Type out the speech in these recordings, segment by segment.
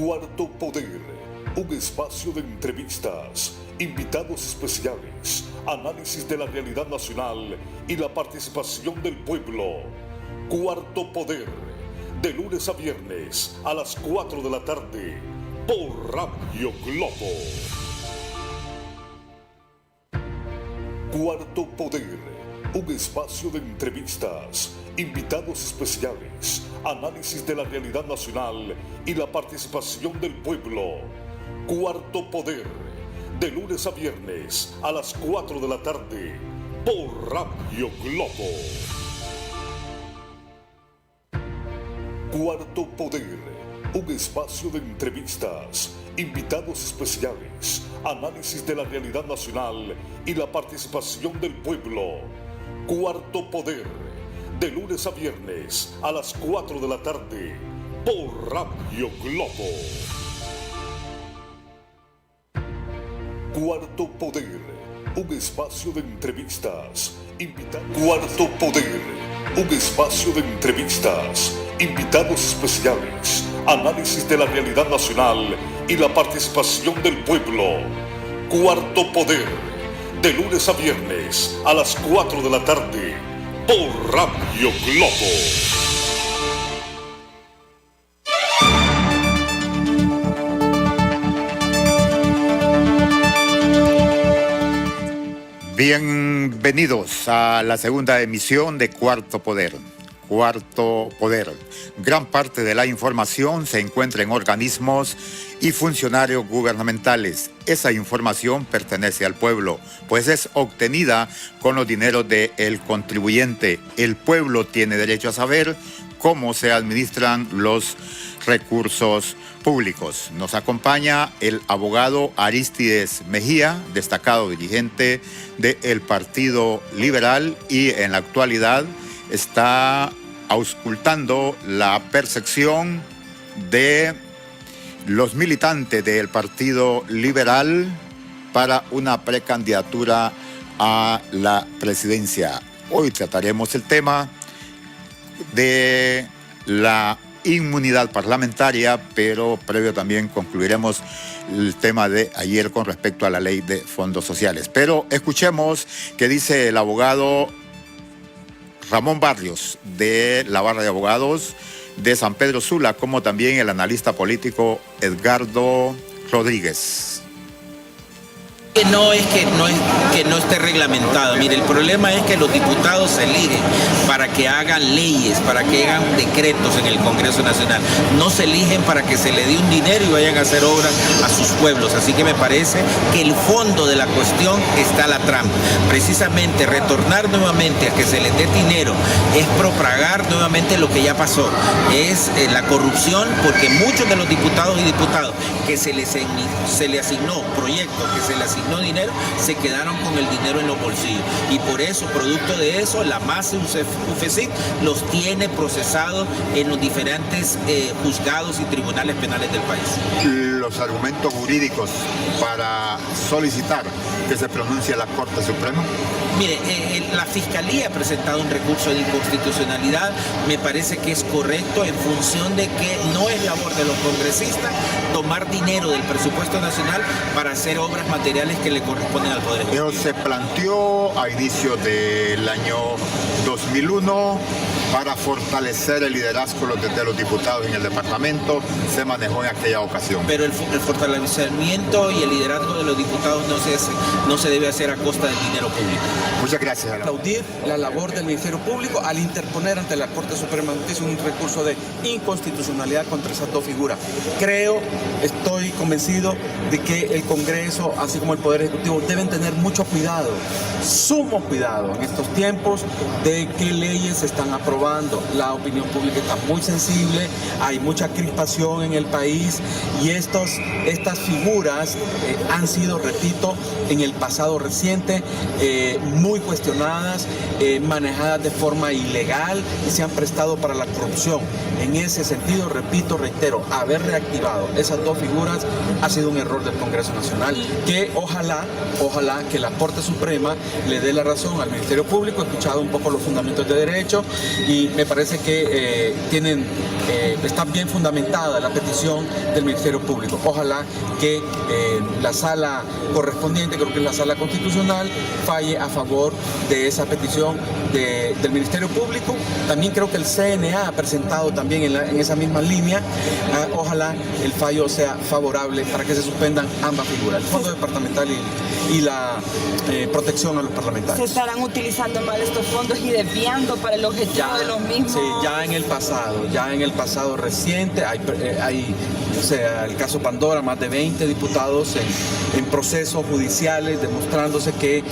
Cuarto Poder, un espacio de entrevistas, invitados especiales, análisis de la realidad nacional y la participación del pueblo. Cuarto Poder, de lunes a viernes a las 4 de la tarde, por Radio Globo. Cuarto Poder, un espacio de entrevistas, invitados especiales, análisis de la realidad nacional y la participación del pueblo. Cuarto Poder, de lunes a viernes a las 4 de la tarde, por Radio Globo. Cuarto Poder, un espacio de entrevistas, invitados especiales, análisis de la realidad nacional y la participación del pueblo. Cuarto Poder, de lunes a viernes a las 4 de la tarde, por Radio Globo. Cuarto Poder, un espacio de entrevistas, Cuarto Poder, un espacio de entrevistas, invitados especiales, análisis de la realidad nacional y la participación del pueblo. Cuarto Poder, de lunes a viernes a las 4 de la tarde, por Radio Globo. Bienvenidos a la segunda emisión de Cuarto Poder. Cuarto Poder. Gran parte de la información se encuentra en organismos y funcionarios gubernamentales. Esa información pertenece al pueblo, pues es obtenida con los dineros del contribuyente. El pueblo tiene derecho a saber cómo se administran los recursos públicos. Nos acompaña el abogado Aristides Mejía, destacado dirigente del Partido Liberal, y en la actualidad está auscultando la percepción de los militantes del Partido Liberal para una precandidatura a la presidencia. Hoy trataremos el tema de la inmunidad parlamentaria, pero previo también concluiremos el tema de ayer con respecto a la ley de fondos sociales. Pero escuchemos qué dice el abogado Ramón Barrios, de la Barra de Abogados de San Pedro Sula, como también el analista político Edgardo Rodríguez. No es que no esté reglamentado. Mire, el problema es que los diputados se eligen para que hagan leyes, para que hagan decretos en el Congreso Nacional. No se eligen para que se le dé un dinero y vayan a hacer obras a sus pueblos. Así que me parece que el fondo de la cuestión está la trampa. Precisamente retornar nuevamente a que se les dé dinero es propagar nuevamente lo que ya pasó. Es la corrupción, porque muchos de los diputados y diputadas que se le asignó proyectos, que se le asignó dinero, se quedaron con el dinero en los bolsillos, y por eso, producto de eso, la MAS UFECIT los tiene procesados en los diferentes juzgados y tribunales penales del país. Los argumentos jurídicos para solicitar que se pronuncie la Corte Suprema. Mire, la Fiscalía ha presentado un recurso de inconstitucionalidad. Me parece que es correcto en función de que no es labor de los congresistas tomar dinero del presupuesto nacional para hacer obras materiales que le corresponden al Poder Ejecutivo. Pero se planteó a inicios del año 2001 para fortalecer el liderazgo de los diputados en el departamento. Se manejó en aquella ocasión. Pero el fortalecimiento y el liderazgo de los diputados no se debe hacer a costa del dinero público. Muchas gracias. Aplaudir la labor del Ministerio Público al interponer ante la Corte Suprema de Justicia un recurso de inconstitucionalidad contra esas dos figuras. Estoy convencido de que el Congreso, así como el Poder Ejecutivo, deben tener mucho cuidado, sumo cuidado en estos tiempos de qué leyes se están aprobando. La opinión pública está muy sensible, hay mucha crispación en el país, y estas figuras han sido, repito, en el pasado reciente, muy cuestionadas, manejadas de forma ilegal y se han prestado para la corrupción. En ese sentido, repito, reitero, haber reactivado esas dos figuras ha sido un error del Congreso Nacional, que ojalá que la Corte Suprema le dé la razón al Ministerio Público. He escuchado un poco los fundamentos de derecho y me parece que está bien fundamentada la petición del Ministerio Público. Ojalá que la sala correspondiente, creo que es la sala constitucional, falle a favor de esa petición del Ministerio Público. También creo que el CNA ha presentado también en esa misma línea. Ojalá el fallo sea favorable para que se suspendan ambas figuras, el fondo departamental y la protección a los parlamentarios. ¿Se estarán utilizando mal estos fondos y desviando para el objetivo de los mismos? Sí, ya en el pasado reciente hay o sea, el caso Pandora, más de 20 diputados en procesos judiciales demostrándose que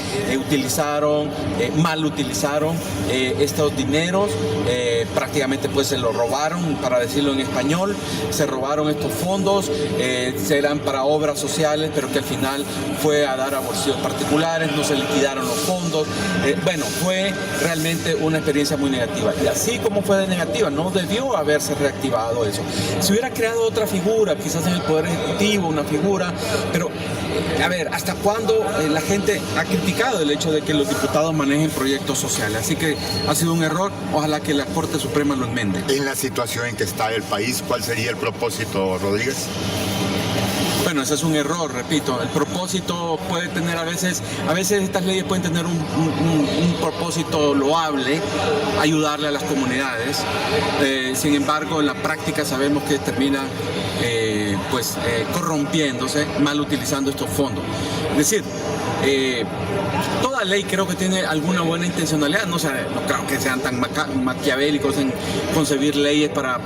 mal utilizaron estos dineros, prácticamente pues se lo robaron, para decirlo en español, se robaron estos fondos, eran para obras sociales, pero que al final fue a dar a bolsillos particulares, no se liquidaron los fondos. Bueno, fue realmente una experiencia muy negativa. Y así como fue de negativa, no debió haberse reactivado eso. Si hubiera creado otra figura, quizás en el Poder Ejecutivo, una figura, pero a ver, ¿hasta cuándo la gente ha criticado el hecho de que los diputados manejen proyectos sociales? Así que ha sido un error, ojalá que la Corte Suprema lo enmende. En la situación en que está el país, ¿cuál sería el propósito, Rodríguez? Bueno, ese es un error, repito. El propósito puede tener a veces estas leyes pueden tener un propósito loable, ayudarle a las comunidades. Sin embargo, en la práctica sabemos que termina corrompiéndose, mal utilizando estos fondos. Es decir, toda ley creo que tiene alguna buena intencionalidad. No creo que sean tan maquiavélicos en concebir leyes para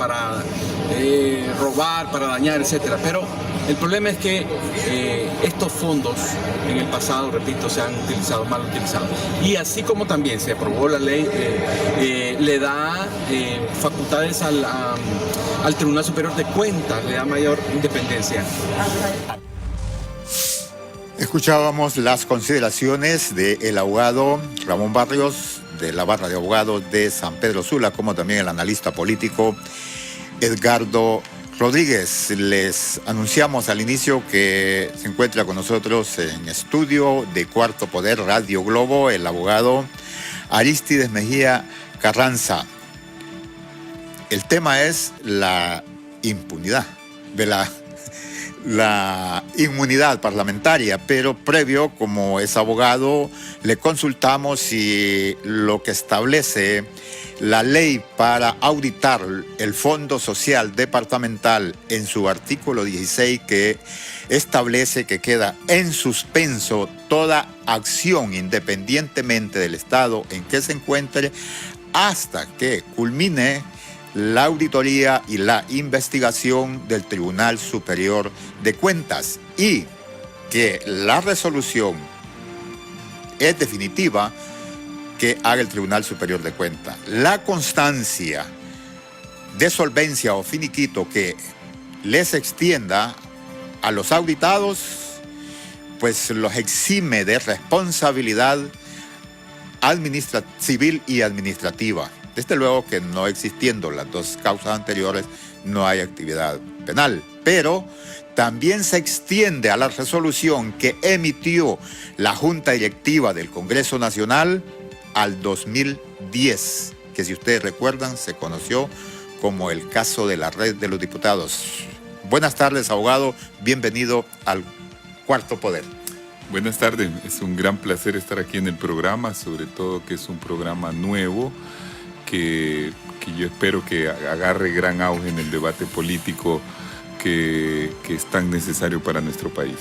robar, para dañar, etcétera. Pero el problema es que estos fondos en el pasado, repito, se han utilizado, mal utilizados. Y así como también se aprobó la ley, le da facultades al Tribunal Superior de Cuentas, le da mayor independencia. Escuchábamos las consideraciones del abogado Ramón Barrios, de la barra de abogados de San Pedro Sula, como también el analista político Edgardo Rodríguez. Les anunciamos al inicio que se encuentra con nosotros en estudio de Cuarto Poder Radio Globo el abogado Arístides Mejía Carranza. El tema es la impunidad de la inmunidad parlamentaria, pero previo, como es abogado, le consultamos si lo que establece la ley para auditar el Fondo Social Departamental en su artículo 16, que establece que queda en suspenso toda acción independientemente del estado en que se encuentre hasta que culmine la auditoría y la investigación del Tribunal Superior de Cuentas, y que la resolución es definitiva que haga el Tribunal Superior de Cuentas. La constancia de solvencia o finiquito que les extienda a los auditados, pues los exime de responsabilidad civil y administrativa. Desde luego que no existiendo las dos causas anteriores, no hay actividad penal, pero también se extiende a la resolución que emitió la Junta Directiva del Congreso Nacional al 2010, que si ustedes recuerdan se conoció como el caso de la Red de los Diputados. Buenas tardes, abogado, bienvenido al Cuarto Poder. Buenas tardes, es un gran placer estar aquí en el programa, sobre todo que es un programa nuevo, que yo espero que agarre gran auge en el debate político que es tan necesario para nuestro país.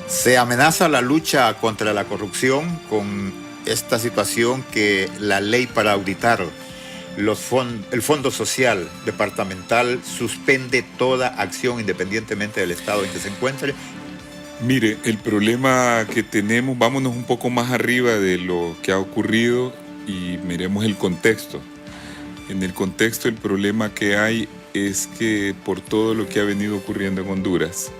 Se amenaza la lucha contra la corrupción con esta situación que la ley para auditar el Fondo Social Departamental suspende toda acción independientemente del estado en que se encuentre. Mire, el problema que tenemos, vámonos un poco más arriba de lo que ha ocurrido y miremos el contexto. En el contexto, el problema que hay es que por todo lo que ha venido ocurriendo en Honduras,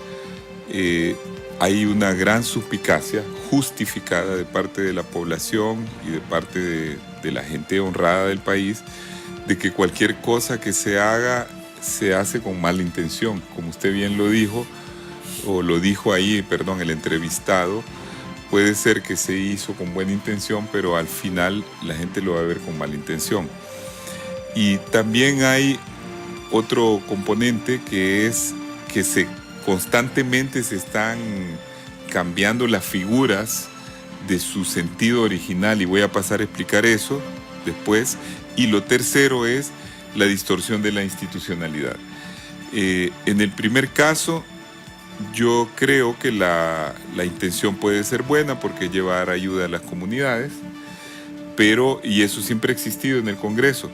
hay una gran suspicacia justificada de parte de la población y de parte de la gente honrada del país, de que cualquier cosa que se haga se hace con mala intención. Como usted bien lo dijo, o lo dijo ahí, perdón, el entrevistado, puede ser que se hizo con buena intención, pero al final la gente lo va a ver con mala intención. Y también hay otro componente que es que constantemente se están cambiando las figuras de su sentido original, y voy a pasar a explicar eso después. Y lo tercero es la distorsión de la institucionalidad. En el primer caso, yo creo que la intención puede ser buena porque llevar ayuda a las comunidades, y eso siempre ha existido en el Congreso.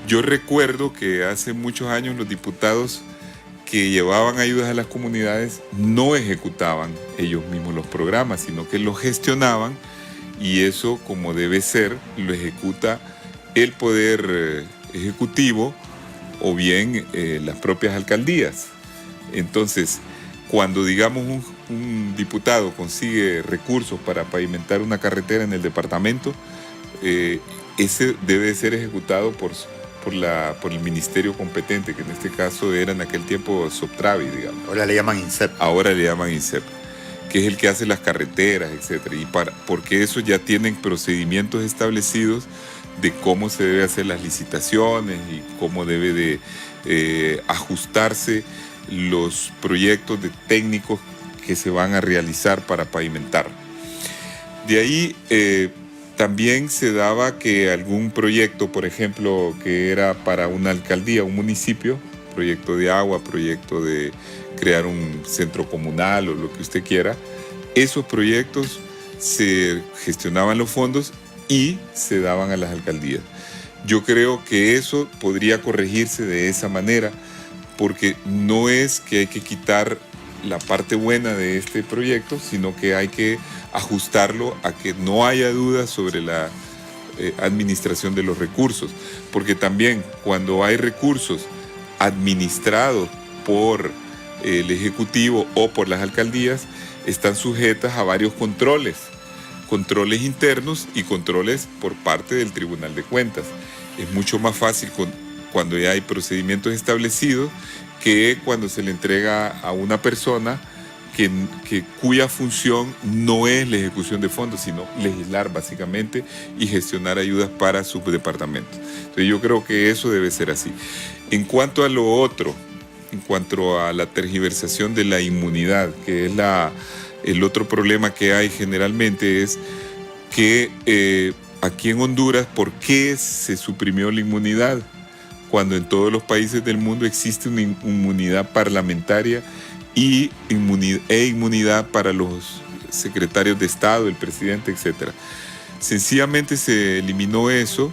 Yo recuerdo que hace muchos años los diputados que llevaban ayudas a las comunidades no ejecutaban ellos mismos los programas, sino que los gestionaban, y eso, como debe ser, lo ejecuta el Poder Ejecutivo o bien las propias alcaldías. Entonces, cuando, digamos, un diputado consigue recursos para pavimentar una carretera en el departamento, ese debe ser ejecutado por el ministerio competente, que en este caso era en aquel tiempo Soptravi, digamos. Ahora le llaman INSEP. Ahora le llaman INSEP, que es el que hace las carreteras, etc. Porque eso ya tienen procedimientos establecidos de cómo se debe hacer las licitaciones y cómo debe de ajustarse los proyectos de técnicos que se van a realizar para pavimentar. De ahí también se daba que algún proyecto, por ejemplo, que era para una alcaldía, un municipio, proyecto de agua, proyecto de crear un centro comunal o lo que usted quiera, esos proyectos se gestionaban los fondos y se daban a las alcaldías. Yo creo que eso podría corregirse de esa manera, porque no es que hay que quitar la parte buena de este proyecto, sino que hay que ajustarlo a que no haya dudas sobre la administración de los recursos, porque también cuando hay recursos administrados por el Ejecutivo o por las alcaldías, están sujetas a varios controles internos y controles por parte del Tribunal de Cuentas. Es mucho más fácil cuando ya hay procedimientos establecidos que cuando se le entrega a una persona cuya función no es la ejecución de fondos, sino legislar básicamente y gestionar ayudas para sus departamentos. Entonces yo creo que eso debe ser así. En cuanto a lo otro, en cuanto a la tergiversación de la inmunidad, que es el otro problema que hay generalmente, es que aquí en Honduras, ¿por qué se suprimió la inmunidad? Cuando en todos los países del mundo existe una inmunidad parlamentaria e inmunidad para los secretarios de Estado, el presidente, etc. Sencillamente se eliminó eso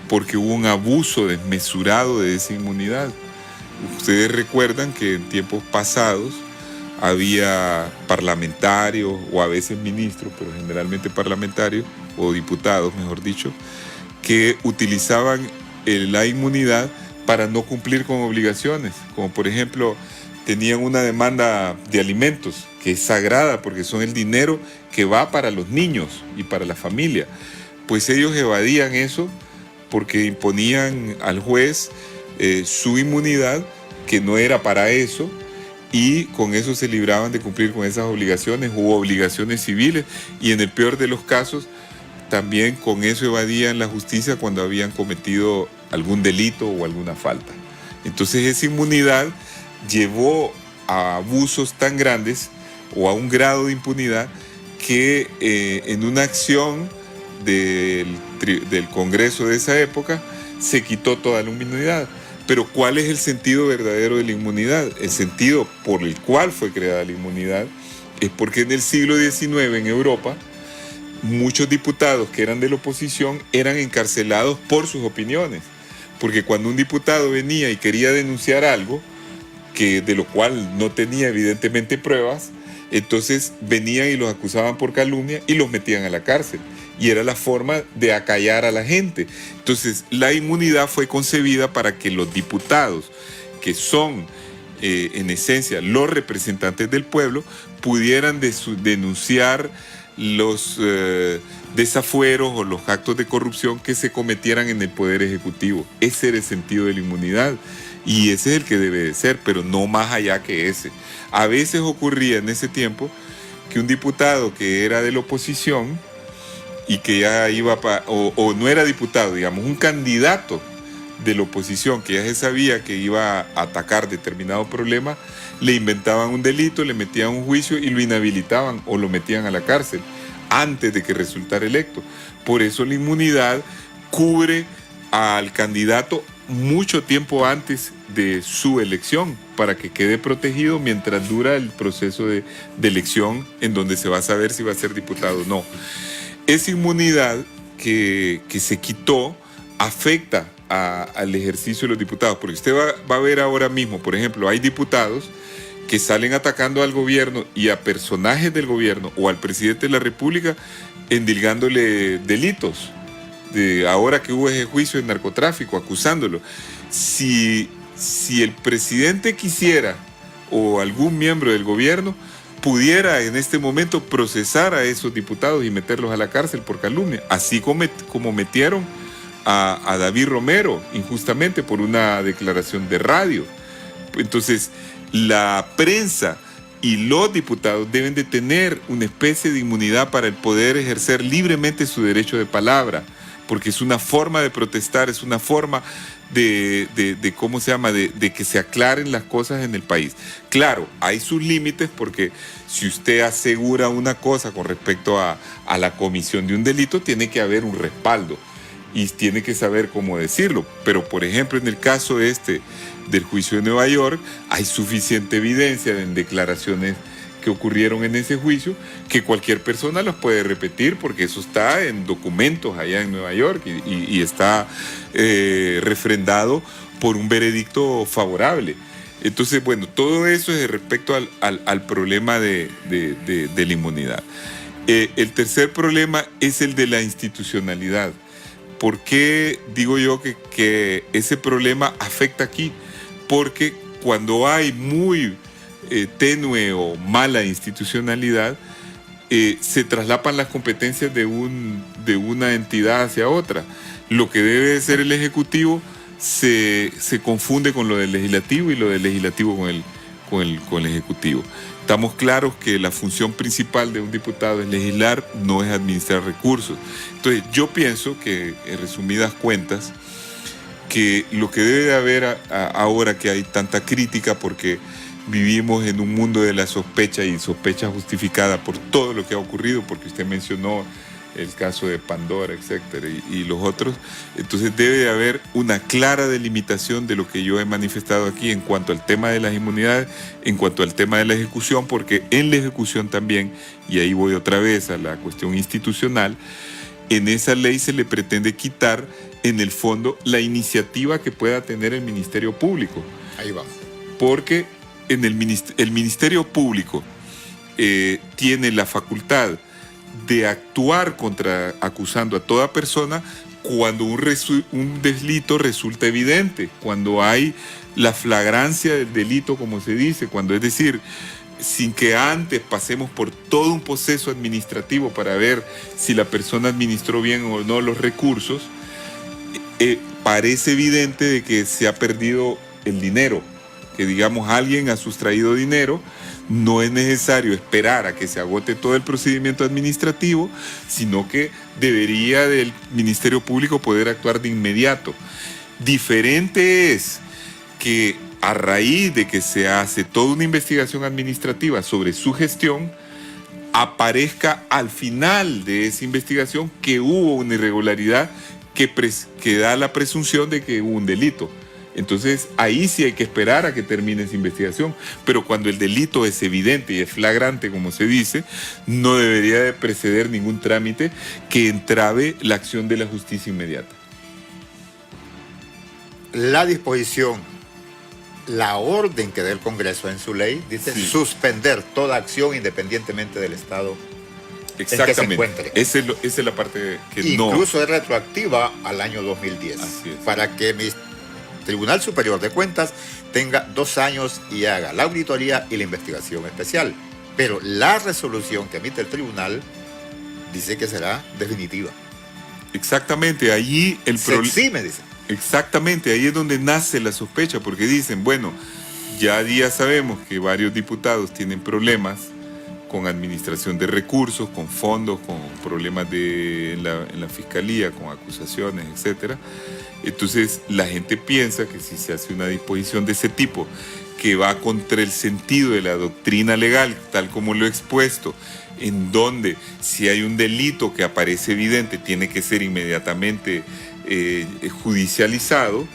porque hubo un abuso desmesurado de esa inmunidad. Ustedes recuerdan que en tiempos pasados había parlamentarios o a veces ministros, pero generalmente parlamentarios o diputados, mejor dicho, que utilizaban la inmunidad para no cumplir con obligaciones, como por ejemplo tenían una demanda de alimentos que es sagrada porque son el dinero que va para los niños y para la familia. Pues ellos evadían eso porque imponían al juez su inmunidad, que no era para eso, y con eso se libraban de cumplir con esas obligaciones u obligaciones civiles, y en el peor de los casos también con eso evadían la justicia cuando habían cometido algún delito o alguna falta. Entonces esa inmunidad llevó a abusos tan grandes o a un grado de impunidad que en una acción del Congreso de esa época se quitó toda la inmunidad. Pero ¿cuál es el sentido verdadero de la inmunidad? El sentido por el cual fue creada la inmunidad es porque en el siglo XIX en Europa muchos diputados que eran de la oposición eran encarcelados por sus opiniones. Porque cuando un diputado venía y quería denunciar algo, de lo cual no tenía evidentemente pruebas, entonces venían y los acusaban por calumnia y los metían a la cárcel. Y era la forma de acallar a la gente. Entonces la inmunidad fue concebida para que los diputados, que son en esencia los representantes del pueblo, pudieran denunciar los desafueros o los actos de corrupción que se cometieran en el Poder Ejecutivo. Ese era el sentido de la inmunidad. Y ese es el que debe de ser, pero no más allá que ese. A veces ocurría en ese tiempo que un diputado que era de la oposición y que ya iba o no era diputado, digamos, un candidato de la oposición, que ya se sabía que iba a atacar determinado problema, le inventaban un delito, le metían un juicio y lo inhabilitaban o lo metían a la cárcel antes de que resultara electo. Por eso la inmunidad cubre al candidato mucho tiempo antes de su elección, para que quede protegido mientras dura el proceso de elección, en donde se va a saber si va a ser diputado o no. Esa inmunidad que se quitó afecta al ejercicio de los diputados, porque usted va a ver ahora mismo, por ejemplo, hay diputados que salen atacando al gobierno y a personajes del gobierno o al presidente de la República, endilgándole delitos. Ahora que hubo ese juicio de narcotráfico, acusándolo. Si el presidente quisiera, o algún miembro del gobierno, pudiera en este momento procesar a esos diputados y meterlos a la cárcel por calumnia, así como metieron a David Romero injustamente por una declaración de radio. Entonces, la prensa y los diputados deben de tener una especie de inmunidad para el poder ejercer libremente su derecho de palabra, porque es una forma de protestar, es una forma de que se aclaren las cosas en el país. Claro, hay sus límites, porque si usted asegura una cosa con respecto a la comisión de un delito, tiene que haber un respaldo y tiene que saber cómo decirlo. Pero, por ejemplo, en el caso del juicio de Nueva York, hay suficiente evidencia en declaraciones que ocurrieron en ese juicio, que cualquier persona los puede repetir, porque eso está en documentos allá en Nueva York y está refrendado por un veredicto favorable. Entonces, bueno, todo eso es respecto al problema de la inmunidad. El tercer problema es el de la institucionalidad. ¿Por qué digo yo que ese problema afecta aquí? Porque cuando hay muy tenue o mala institucionalidad, se traslapan las competencias de una entidad hacia otra. Lo que debe de ser el Ejecutivo se confunde con lo del Legislativo, y lo del Legislativo con el Ejecutivo. Estamos claros que la función principal de un diputado es legislar, no es administrar recursos. Entonces, yo pienso que, en resumidas cuentas, que lo que debe de haber ahora que hay tanta crítica, porque vivimos en un mundo de la sospecha, y sospecha justificada por todo lo que ha ocurrido, porque usted mencionó el caso de Pandora, etcétera, y los otros. Entonces debe de haber una clara delimitación de lo que yo he manifestado aquí en cuanto al tema de las inmunidades, en cuanto al tema de la ejecución, porque en la ejecución también, y ahí voy otra vez a la cuestión institucional, en esa ley se le pretende quitar, en el fondo, la iniciativa que pueda tener el Ministerio Público. Ahí va. Porque el Ministerio Público tiene la facultad de actuar acusando a toda persona cuando un delito resulta evidente, cuando hay la flagrancia del delito, como se dice, cuando, es decir, sin que antes pasemos por todo un proceso administrativo para ver si la persona administró bien o no los recursos, parece evidente de que se ha perdido el dinero, que, digamos, alguien ha sustraído dinero. No es necesario esperar a que se agote todo el procedimiento administrativo, sino que debería el Ministerio Público poder actuar de inmediato. Diferente es que, a raíz de que se hace toda una investigación administrativa sobre su gestión, aparezca al final de esa investigación que hubo una irregularidad que da la presunción de que hubo un delito. Entonces, ahí sí hay que esperar a que termine esa investigación. Pero cuando el delito es evidente y es flagrante, como se dice, no debería de preceder ningún trámite que entrave la acción de la justicia inmediata. La disposición, la orden que da el Congreso en su ley, dice suspender toda acción independientemente del Estado en que se encuentre. Esa es la parte que incluso es retroactiva al año 2010. Así es. Para que mi Tribunal Superior de Cuentas tenga 2 años y haga la auditoría y la investigación especial. Pero la resolución que emite el tribunal dice que será definitiva. Exactamente, allí el problema. Sí, me dice. Exactamente, ahí es donde nace la sospecha, porque dicen, bueno, ya sabemos que varios diputados tienen problemas con administración de recursos, con fondos, con problemas en la fiscalía, con acusaciones, etc. Entonces la gente piensa que si se hace una disposición de ese tipo, que va contra el sentido de la doctrina legal, tal como lo he expuesto, en donde si hay un delito que aparece evidente, tiene que ser inmediatamente judicializado.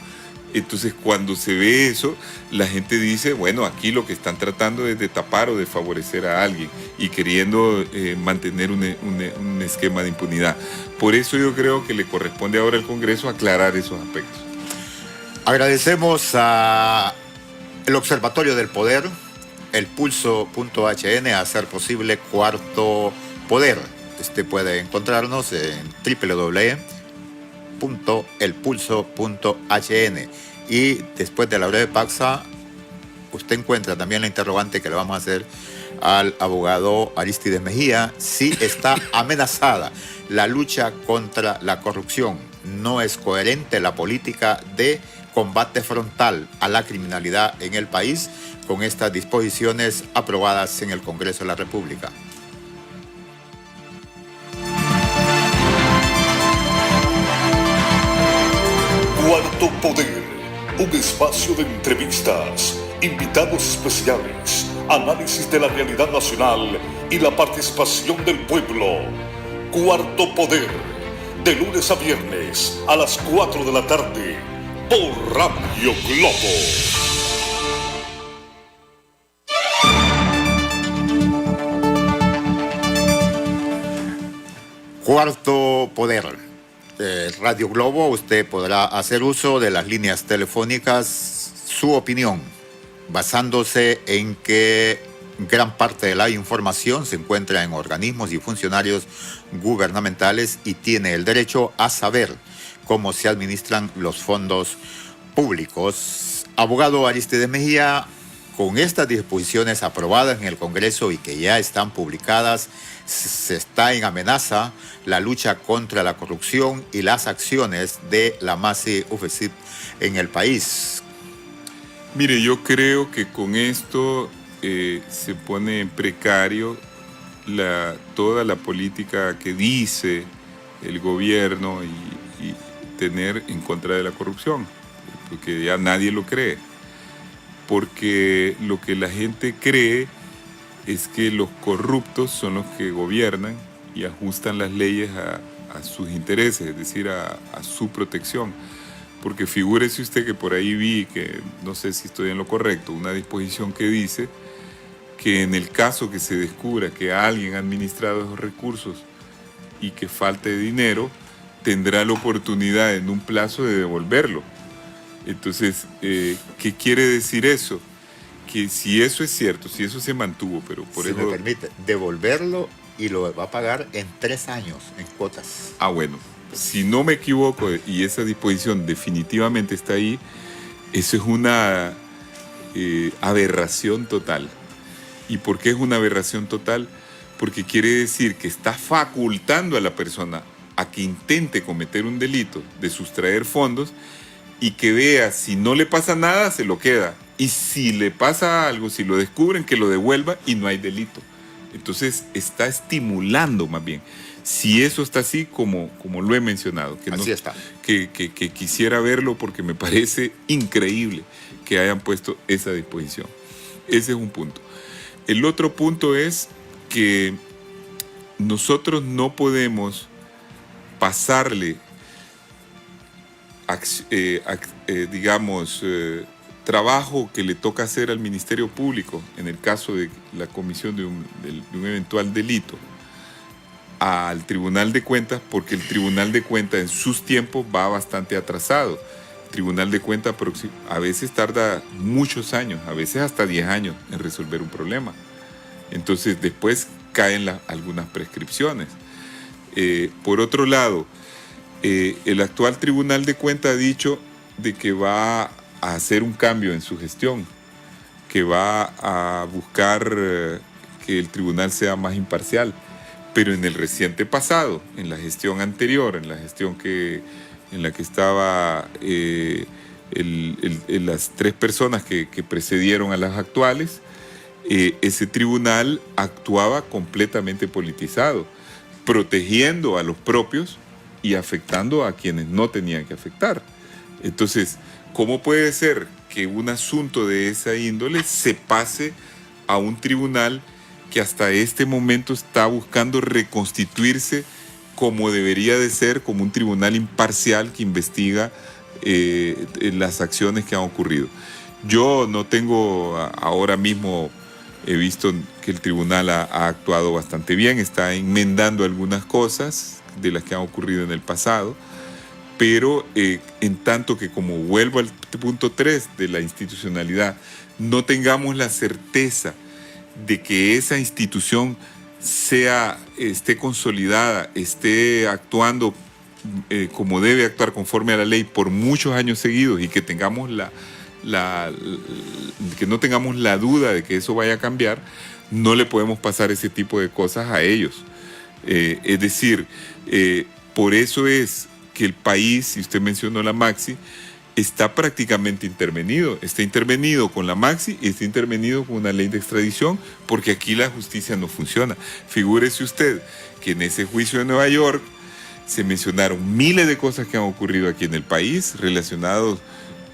Entonces cuando se ve eso, la gente dice, bueno, aquí lo que están tratando es de tapar o de favorecer a alguien y queriendo mantener un esquema de impunidad. Por eso yo creo que le corresponde ahora al Congreso aclarar esos aspectos. Agradecemos al Observatorio del Poder, el Pulso.hn, a hacer posible Cuarto Poder. Usted puede encontrarnos en www.elpulso.hn, y después de la breve pausa usted encuentra también la interrogante que le vamos a hacer al abogado Arístides Mejía: si está amenazada la lucha contra la corrupción. No es coherente la política de combate frontal a la criminalidad en el país con estas disposiciones aprobadas en el Congreso de la República. Cuarto Poder, un espacio de entrevistas, invitados especiales, análisis de la realidad nacional y la participación del pueblo. Cuarto Poder, de lunes a viernes a las 4 de la tarde, por Radio Globo. Cuarto Poder. Radio Globo, usted podrá hacer uso de las líneas telefónicas. Su opinión, basándose en que gran parte de la información se encuentra en organismos y funcionarios gubernamentales y tiene el derecho a saber cómo se administran los fondos públicos. Abogado Arístides Mejía, con estas disposiciones aprobadas en el Congreso y que ya están publicadas, se está en amenaza la lucha contra la corrupción y las acciones de la MACI-UFESIP en el país. Mire, yo creo que con esto se pone en precario toda la política que dice el gobierno y tener en contra de la corrupción, porque ya nadie lo cree. Porque lo que la gente cree es que los corruptos son los que gobiernan y ajustan las leyes a sus intereses, es decir, a su protección. Porque figúrese usted que por ahí vi, que no sé si estoy en lo correcto, una disposición que dice que en el caso que se descubra que alguien ha administrado esos recursos y que falte dinero, tendrá la oportunidad en un plazo de devolverlo. Entonces, ¿qué quiere decir eso? Que si eso es cierto, si eso se mantuvo, pero por eso... Si me permite, devolverlo y lo va a pagar en 3 años, en cuotas. Ah, bueno, si no me equivoco y esa disposición definitivamente está ahí, eso es una aberración total. ¿Y por qué es una aberración total? Porque quiere decir que está facultando a la persona a que intente cometer un delito de sustraer fondos y que vea, si no le pasa nada, se lo queda. Y si le pasa algo, si lo descubren, que lo devuelva y no hay delito. Entonces está estimulando más bien. Si eso está así como lo he mencionado. Que así no, está. Que quisiera verlo porque me parece increíble que hayan puesto esa disposición. Ese es un punto. El otro punto es que nosotros no podemos pasarle trabajo que le toca hacer al Ministerio Público en el caso de la comisión de un eventual delito al Tribunal de Cuentas, porque el Tribunal de Cuentas en sus tiempos va bastante atrasado. El Tribunal de Cuentas a veces tarda muchos años, a veces hasta 10 años en resolver un problema. Entonces después caen algunas prescripciones. Por otro lado, el actual Tribunal de Cuentas ha dicho de que va a hacer un cambio en su gestión, que va a buscar que el tribunal sea más imparcial. Pero en el reciente pasado, en la gestión anterior, en la gestión en la que estaba las 3 personas que precedieron a las actuales, ese tribunal actuaba completamente politizado, protegiendo a los propios y afectando a quienes no tenían que afectar. Entonces, ¿cómo puede ser que un asunto de esa índole se pase a un tribunal que hasta este momento está buscando reconstituirse como debería de ser, como un tribunal imparcial que investiga las acciones que han ocurrido? Yo no tengo ahora mismo, he visto que el tribunal ha actuado bastante bien, está enmendando algunas cosas de las que han ocurrido en el pasado, pero en tanto que, como vuelvo al punto 3 de la institucionalidad, no tengamos la certeza de que esa institución esté consolidada, esté actuando como debe actuar conforme a la ley por muchos años seguidos, y que tengamos que no tengamos la duda de que eso vaya a cambiar, no le podemos pasar ese tipo de cosas a ellos. Es decir, por eso es que el país, si usted mencionó la Maxi, está prácticamente intervenido. Está intervenido con la Maxi y está intervenido con una ley de extradición, porque aquí la justicia no funciona. Figúrese usted que en ese juicio de Nueva York se mencionaron miles de cosas que han ocurrido aquí en el país relacionados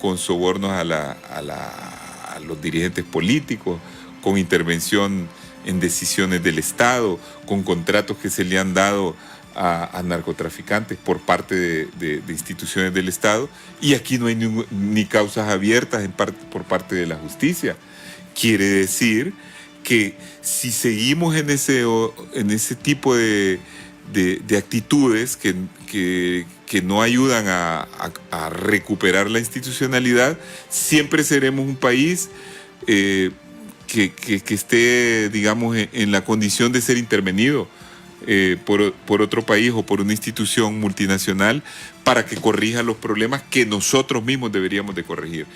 con sobornos a los dirigentes políticos, con intervención en decisiones del Estado, con contratos que se le han dado a narcotraficantes por parte de instituciones del Estado, y aquí no hay ni causas abiertas por parte de la justicia. Quiere decir que si seguimos en ese tipo de actitudes que no ayudan a recuperar la institucionalidad, siempre seremos un país que esté, digamos, en la condición de ser intervenido por otro país o por una institución multinacional para que corrija los problemas que nosotros mismos deberíamos de corregir.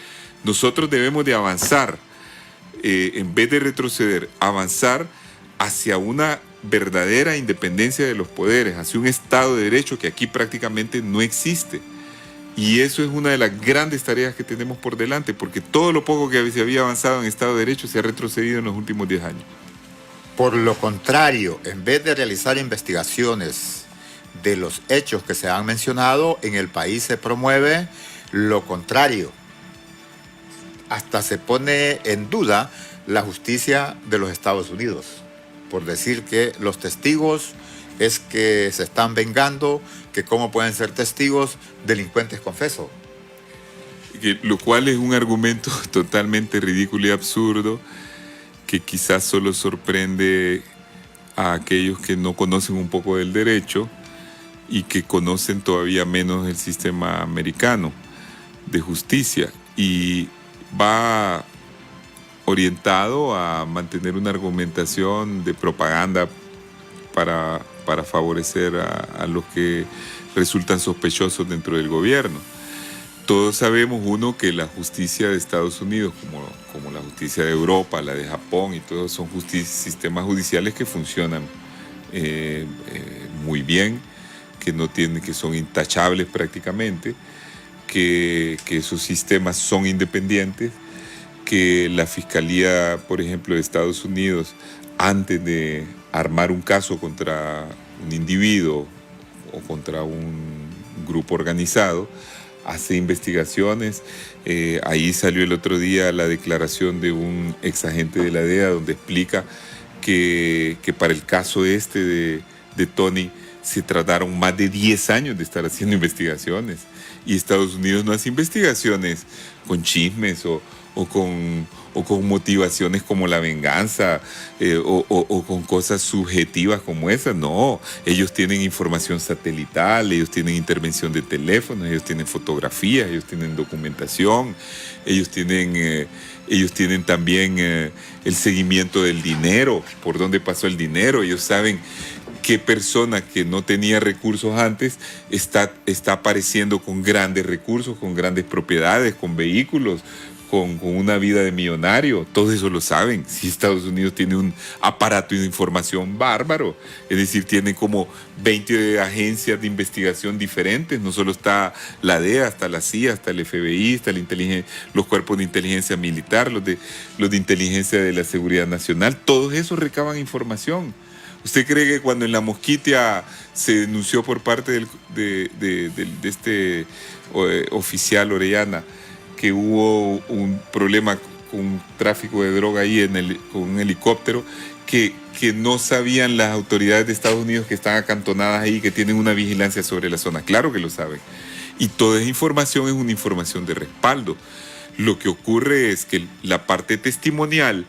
Nosotros debemos de avanzar, en vez de retroceder, avanzar hacia una verdadera independencia de los poderes, hacia un Estado de Derecho que aquí prácticamente no existe. Y eso es una de las grandes tareas que tenemos por delante, porque todo lo poco que se había avanzado en Estado de Derecho se ha retrocedido en los últimos 10 años. Por lo contrario, en vez de realizar investigaciones de los hechos que se han mencionado, en el país se promueve lo contrario. Hasta se pone en duda la justicia de los Estados Unidos, por decir que los testigos es que se están vengando, que cómo pueden ser testigos delincuentes confesos. Lo cual es un argumento totalmente ridículo y absurdo, que quizás solo sorprende a aquellos que no conocen un poco del derecho y que conocen todavía menos el sistema americano de justicia, y va orientado a mantener una argumentación de propaganda para favorecer a los que resultan sospechosos dentro del gobierno. Todos sabemos, uno, que la justicia de Estados Unidos, como la justicia de Europa, la de Japón y todos, son sistemas judiciales que funcionan muy bien, que son intachables prácticamente, que esos sistemas son independientes, que la Fiscalía, por ejemplo, de Estados Unidos, antes de armar un caso contra un individuo o contra un grupo organizado, hace investigaciones. Ahí salió el otro día la declaración de un exagente de la DEA donde explica que para el caso de Tony se trataron más de 10 años de estar haciendo investigaciones, y Estados Unidos no hace investigaciones con chismes o con motivaciones como la venganza o con cosas subjetivas como esas. No, ellos tienen información satelital, ellos tienen intervención de teléfonos, ellos tienen fotografías, ellos tienen documentación, ellos tienen también el seguimiento del dinero, por dónde pasó el dinero. Ellos saben qué persona que no tenía recursos antes está apareciendo con grandes recursos, con grandes propiedades, con vehículos, con una vida de millonario. Todo eso lo saben. Si Estados Unidos tiene un aparato de información bárbaro, es decir, tiene como 20 agencias de investigación diferentes. No solo está la DEA, está la CIA, está el FBI, está los cuerpos de inteligencia militar, los de inteligencia de la seguridad nacional. Todos esos recaban información. ¿Usted cree que cuando en La Mosquitia se denunció por parte de este oficial Orellana que hubo un problema con un tráfico de droga ahí con un helicóptero, que no sabían las autoridades de Estados Unidos que están acantonadas ahí, que tienen una vigilancia sobre la zona? Claro que lo saben. Y toda esa información es una información de respaldo. Lo que ocurre es que la parte testimonial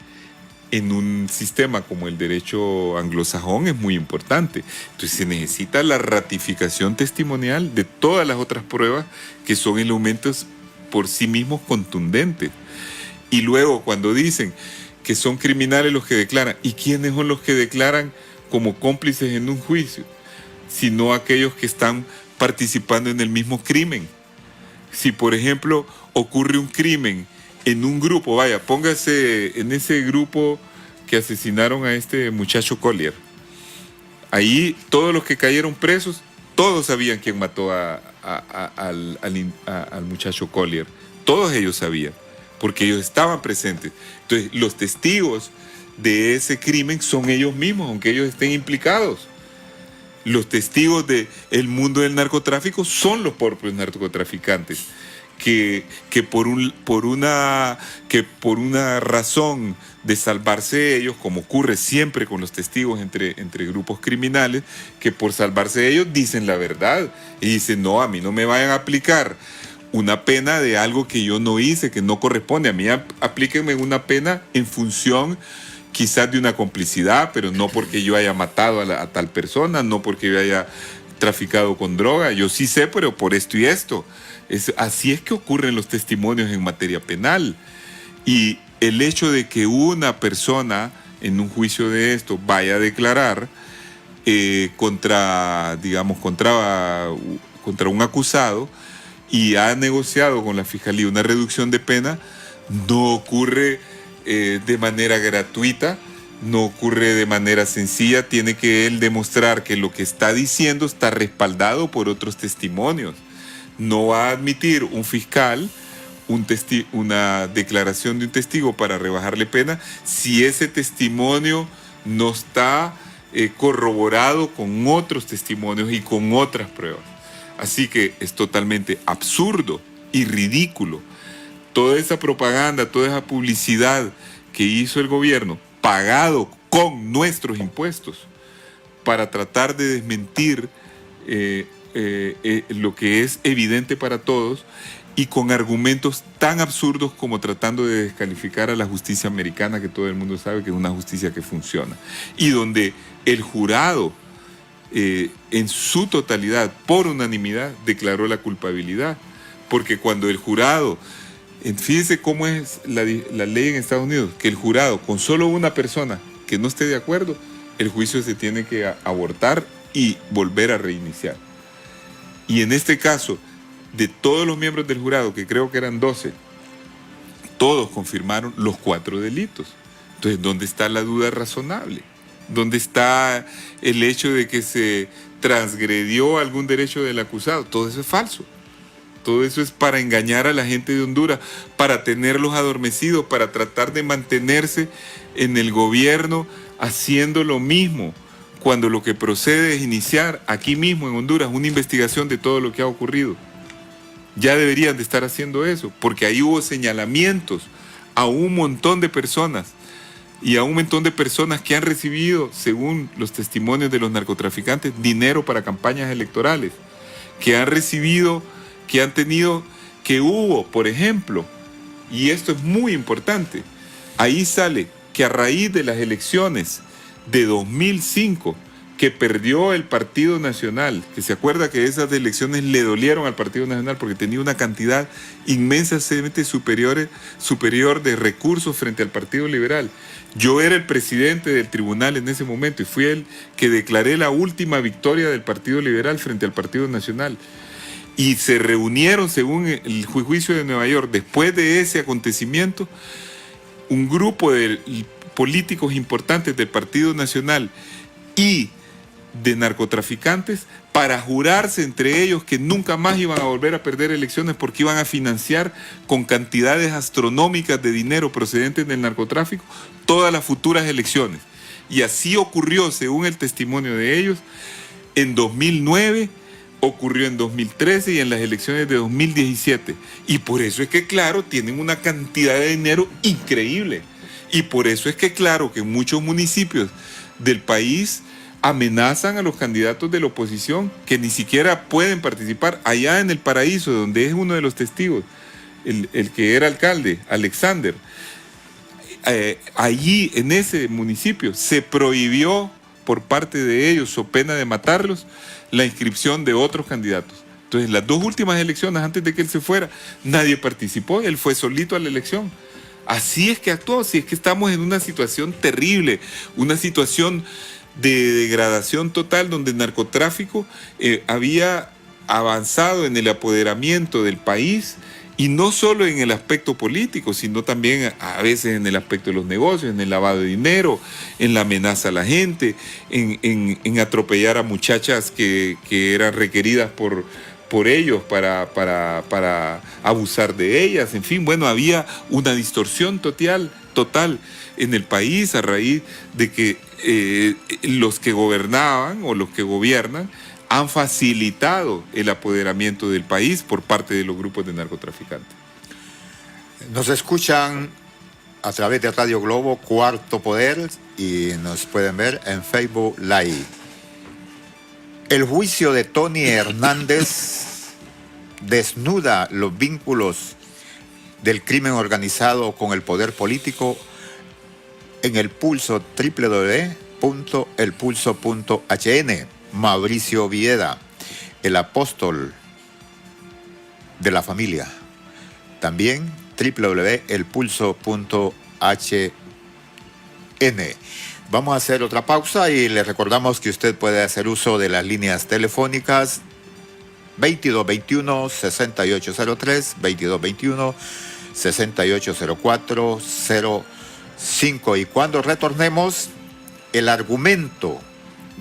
en un sistema como el derecho anglosajón es muy importante. Entonces se necesita la ratificación testimonial de todas las otras pruebas que son elementos por sí mismos contundentes. Y luego cuando dicen que son criminales los que declaran, ¿y quiénes son los que declaran como cómplices en un juicio? Sino aquellos que están participando en el mismo crimen. Si por ejemplo ocurre un crimen en un grupo, vaya, póngase en ese grupo que asesinaron a este muchacho Collier. Ahí todos los que cayeron presos, todos sabían quién mató al muchacho Collier. Todos ellos sabían, porque ellos estaban presentes. Entonces, los testigos de ese crimen son ellos mismos, aunque ellos estén implicados. Los testigos del mundo del narcotráfico son los propios narcotraficantes, que por una razón de salvarse ellos, como ocurre siempre con los testigos entre grupos criminales, que por salvarse ellos dicen la verdad y dicen, no, a mí no me vayan a aplicar una pena de algo que yo no hice, que no corresponde. A mí aplíquenme una pena en función quizás de una complicidad, pero no porque yo haya matado a tal persona, no porque yo haya traficado con droga. Yo sí sé, pero por esto y esto. Así es que ocurren los testimonios en materia penal. Y el hecho de que una persona en un juicio de esto vaya a declarar contra un acusado y ha negociado con la fiscalía una reducción de pena, no ocurre de manera gratuita, no ocurre de manera sencilla. Tiene que él demostrar que lo que está diciendo está respaldado por otros testimonios. No va a admitir un fiscal una declaración de un testigo para rebajarle pena si ese testimonio no está corroborado con otros testimonios y con otras pruebas. Así que es totalmente absurdo y ridículo toda esa propaganda, toda esa publicidad que hizo el gobierno, pagado con nuestros impuestos, para tratar de desmentir lo que es evidente para todos, y con argumentos tan absurdos como tratando de descalificar a la justicia americana, que todo el mundo sabe que es una justicia que funciona, y donde el jurado en su totalidad, por unanimidad, declaró la culpabilidad. Porque cuando el jurado, fíjense cómo es la ley en Estados Unidos, que el jurado, con solo una persona que no esté de acuerdo, el juicio se tiene que abortar y volver a reiniciar. Y en este caso, de todos los miembros del jurado, que creo que eran 12, todos confirmaron los 4 delitos. Entonces, ¿dónde está la duda razonable? ¿Dónde está el hecho de que se transgredió algún derecho del acusado? Todo eso es falso. Todo eso es para engañar a la gente de Honduras, para tenerlos adormecidos, para tratar de mantenerse en el gobierno haciendo lo mismo, cuando lo que procede es iniciar aquí mismo en Honduras una investigación de todo lo que ha ocurrido. Ya deberían de estar haciendo eso, porque ahí hubo señalamientos a un montón de personas, y a un montón de personas que han recibido, según los testimonios de los narcotraficantes, dinero para campañas electorales, que han recibido, que han tenido, que hubo, por ejemplo, y esto es muy importante, ahí sale que a raíz de las elecciones de 2005, que perdió el Partido Nacional, que se acuerda que esas elecciones le dolieron al Partido Nacional porque tenía una cantidad inmensamente superior de recursos frente al Partido Liberal. Yo era el presidente del tribunal en ese momento y fui el que declaré la última victoria del Partido Liberal frente al Partido Nacional. Y se reunieron, según el juicio de Nueva York, después de ese acontecimiento, un grupo de políticos importantes del Partido Nacional y de narcotraficantes para jurarse entre ellos que nunca más iban a volver a perder elecciones porque iban a financiar con cantidades astronómicas de dinero procedentes del narcotráfico todas las futuras elecciones. Y así ocurrió, según el testimonio de ellos, en 2009, ocurrió en 2013 y en las elecciones de 2017. Y por eso es que, claro, tienen una cantidad de dinero increíble. Y por eso es que, claro, que en muchos municipios del país amenazan a los candidatos de la oposición que ni siquiera pueden participar. Allá en El Paraíso, donde es uno de los testigos, el que era alcalde, Alexander, allí en ese municipio se prohibió por parte de ellos, so pena de matarlos, la inscripción de otros candidatos. Entonces, las dos últimas elecciones, antes de que él se fuera, nadie participó, él fue solito a la elección. Así es que actuó, así es que estamos en una situación terrible, una situación de degradación total, donde el narcotráfico había avanzado en el apoderamiento del país, y no solo en el aspecto político, sino también a veces en el aspecto de los negocios, en el lavado de dinero, en la amenaza a la gente, en atropellar a muchachas que eran requeridas por ellos para abusar de ellas. En fin, bueno, había una distorsión total en el país a raíz de que los que gobernaban o los que gobiernan han facilitado el apoderamiento del país por parte de los grupos de narcotraficantes. Nos escuchan a través de Radio Globo, Cuarto Poder, y nos pueden ver en Facebook Live. El juicio de Tony Hernández desnuda los vínculos del crimen organizado con el poder político en El Pulso, www.elpulso.hn. Mauricio Vieda, el apóstol de la familia. También www.elpulso.hn. Vamos a hacer otra pausa y le recordamos que usted puede hacer uso de las líneas telefónicas 2221-6803, 2221-6804-05. Y cuando retornemos, el argumento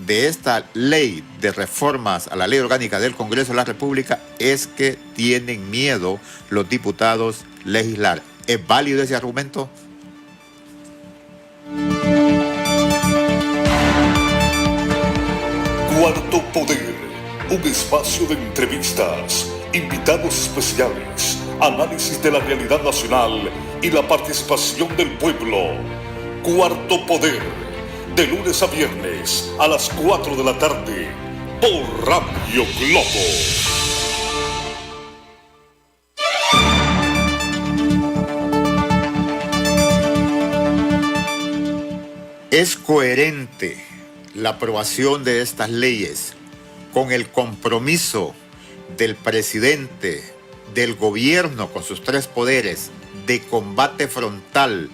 de esta ley de reformas a la ley orgánica del Congreso de la República es que tienen miedo los diputados legislar. ¿Es válido ese argumento? Cuarto Poder, un espacio de entrevistas, invitados especiales, análisis de la realidad nacional y la participación del pueblo. Cuarto Poder, de lunes a viernes a las 4 de la tarde por Radio Globo. ¿Es coherente la aprobación de estas leyes con el compromiso del presidente, del gobierno con sus tres poderes de combate frontal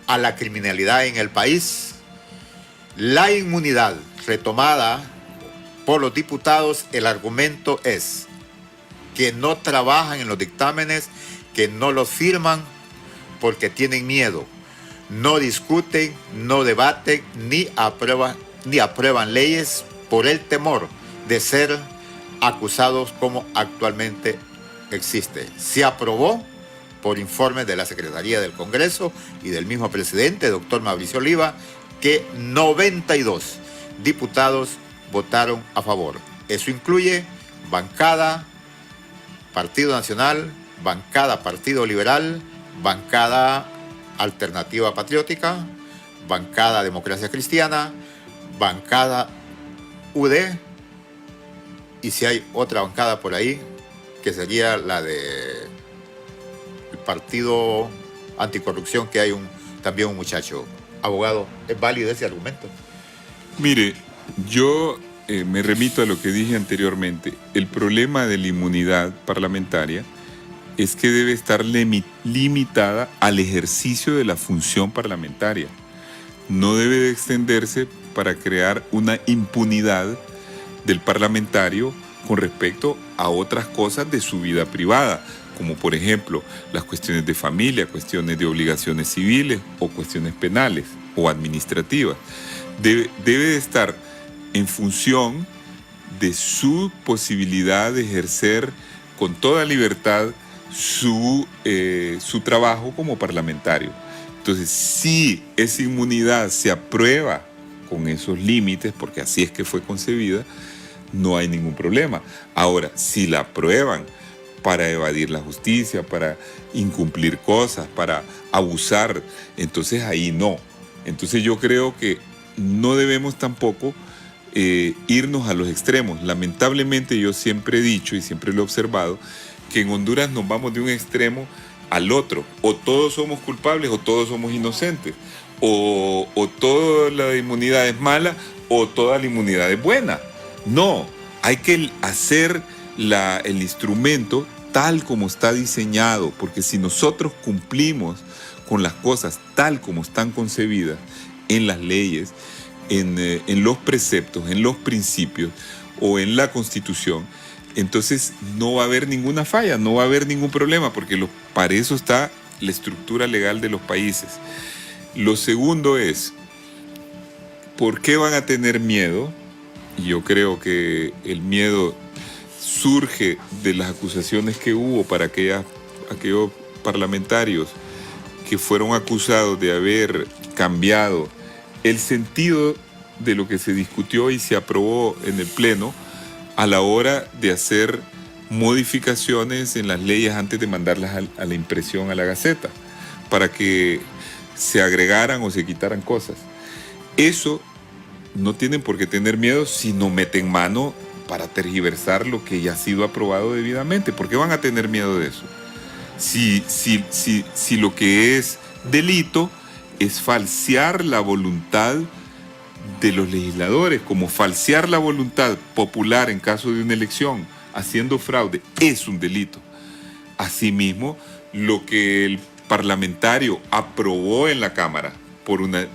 a la criminalidad en el país? La inmunidad retomada por los diputados, el argumento es que no trabajan en los dictámenes, que no los firman porque tienen miedo, no discuten, no debaten, ni aprueban leyes por el temor de ser acusados como actualmente existe. Se aprobó por informe de la Secretaría del Congreso y del mismo presidente, doctor Mauricio Oliva, que 92 diputados votaron a favor. Eso incluye bancada Partido Nacional, bancada Partido Liberal, bancada Alternativa Patriótica, bancada Democracia Cristiana, bancada UD, y si hay otra bancada por ahí, que sería la de el Partido Anticorrupción, que hay también un muchacho. Abogado, ¿es válido ese argumento? Mire, yo me remito a lo que dije anteriormente. El problema de la inmunidad parlamentaria es que debe estar limitada al ejercicio de la función parlamentaria. No debe de extenderse para crear una impunidad del parlamentario con respecto a otras cosas de su vida privada, como por ejemplo las cuestiones de familia, cuestiones de obligaciones civiles o cuestiones penales o administrativas. Debe de estar en función de su posibilidad de ejercer con toda libertad su trabajo como parlamentario. Entonces, si esa inmunidad se aprueba con esos límites, porque así es que fue concebida, no hay ningún problema. Ahora, si la aprueban para evadir la justicia, para incumplir cosas, para abusar, entonces ahí no. Entonces yo creo que no debemos tampoco irnos a los extremos. Lamentablemente yo siempre he dicho y siempre lo he observado que en Honduras nos vamos de un extremo al otro. O todos somos culpables o todos somos inocentes. O toda la inmunidad es mala o toda la inmunidad es buena. No, hay que hacer el instrumento tal como está diseñado, porque si nosotros cumplimos con las cosas tal como están concebidas en las leyes, en los preceptos, en los principios o en la Constitución, entonces no va a haber ninguna falla, no va a haber ningún problema, porque para eso está la estructura legal de los países. Lo segundo es, ¿por qué van a tener miedo? Y yo creo que el miedo surge de las acusaciones que hubo para aquellos parlamentarios que fueron acusados de haber cambiado el sentido de lo que se discutió y se aprobó en el Pleno a la hora de hacer modificaciones en las leyes antes de mandarlas a la impresión a la Gaceta, para que se agregaran o se quitaran cosas. Eso no tienen por qué tener miedo si no meten mano para tergiversar lo que ya ha sido aprobado debidamente. ¿Por qué van a tener miedo de eso? Si lo que es delito es falsear la voluntad de los legisladores, como falsear la voluntad popular en caso de una elección, haciendo fraude, es un delito. Asimismo, lo que el parlamentario aprobó en la Cámara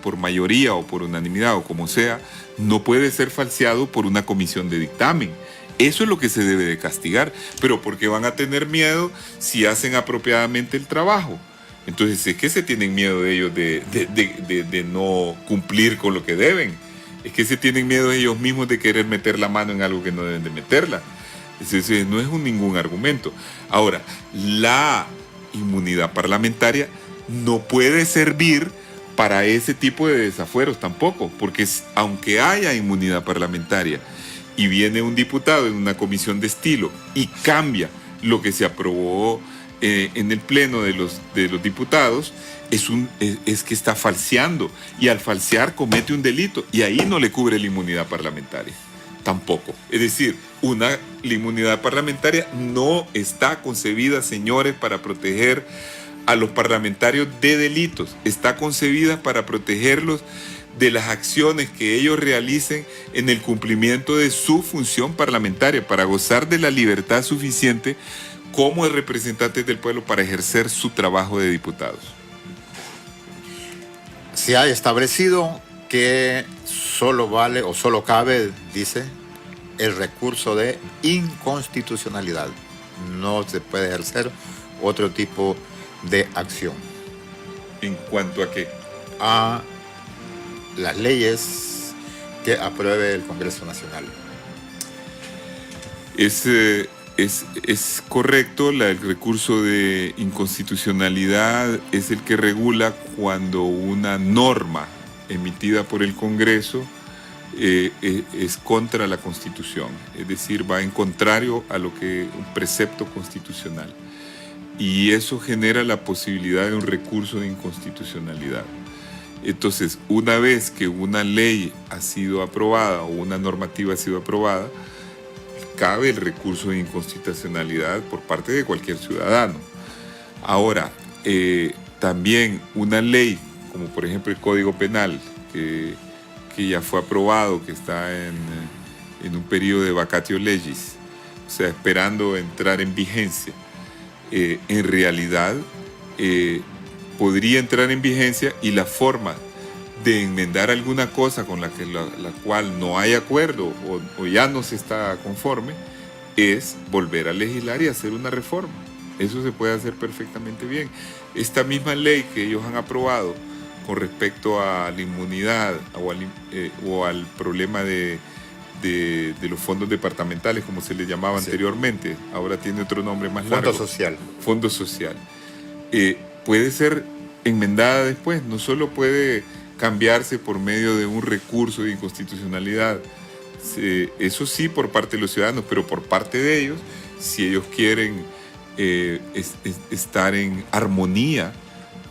por mayoría o por unanimidad o como sea, no puede ser falseado por una comisión de dictamen. Eso es lo que se debe de castigar. Pero ¿por qué van a tener miedo si hacen apropiadamente el trabajo? Entonces es que se tienen miedo de ellos de no cumplir con lo que deben. Es que se tienen miedo ellos mismos de querer meter la mano en algo que no deben de meterla. Entonces no es ningún argumento. Ahora, la inmunidad parlamentaria no puede servir para ese tipo de desafueros tampoco, porque aunque haya inmunidad parlamentaria y viene un diputado en una comisión de estilo y cambia lo que se aprobó en el pleno de los diputados, es que está falseando, y al falsear comete un delito, y ahí no le cubre la inmunidad parlamentaria tampoco. Es decir, la inmunidad parlamentaria no está concebida, señores, para proteger a los parlamentarios de delitos. Está concebida para protegerlos de las acciones que ellos realicen en el cumplimiento de su función parlamentaria, para gozar de la libertad suficiente como representantes del pueblo para ejercer su trabajo de diputados. Se ha establecido que solo vale o solo cabe, dice, el recurso de inconstitucionalidad. No se puede ejercer otro tipo de acción. ¿En cuanto a qué? A las leyes que apruebe el Congreso Nacional. Es correcto, el recurso de inconstitucionalidad es el que regula cuando una norma emitida por el Congreso es contra la Constitución, es decir, va en contrario a lo que un precepto constitucional. Y eso genera la posibilidad de un recurso de inconstitucionalidad. Entonces, una vez que una ley ha sido aprobada o una normativa ha sido aprobada, cabe el recurso de inconstitucionalidad por parte de cualquier ciudadano. Ahora, también una ley, como por ejemplo el Código Penal, que ya fue aprobado, que está en un periodo de vacatio legis, o sea, esperando entrar en vigencia, en realidad podría entrar en vigencia, y la forma de enmendar alguna cosa con la cual no hay acuerdo o ya no se está conforme, es volver a legislar y hacer una reforma. Eso se puede hacer perfectamente bien. Esta misma ley que ellos han aprobado con respecto a la inmunidad o al problema de los fondos departamentales, como se les llamaba anteriormente, ahora tiene otro nombre más largo. Fondo social. Fondo social. Puede ser enmendada después, no solo puede cambiarse por medio de un recurso de inconstitucionalidad, eso sí por parte de los ciudadanos, pero por parte de ellos, si ellos quieren estar en armonía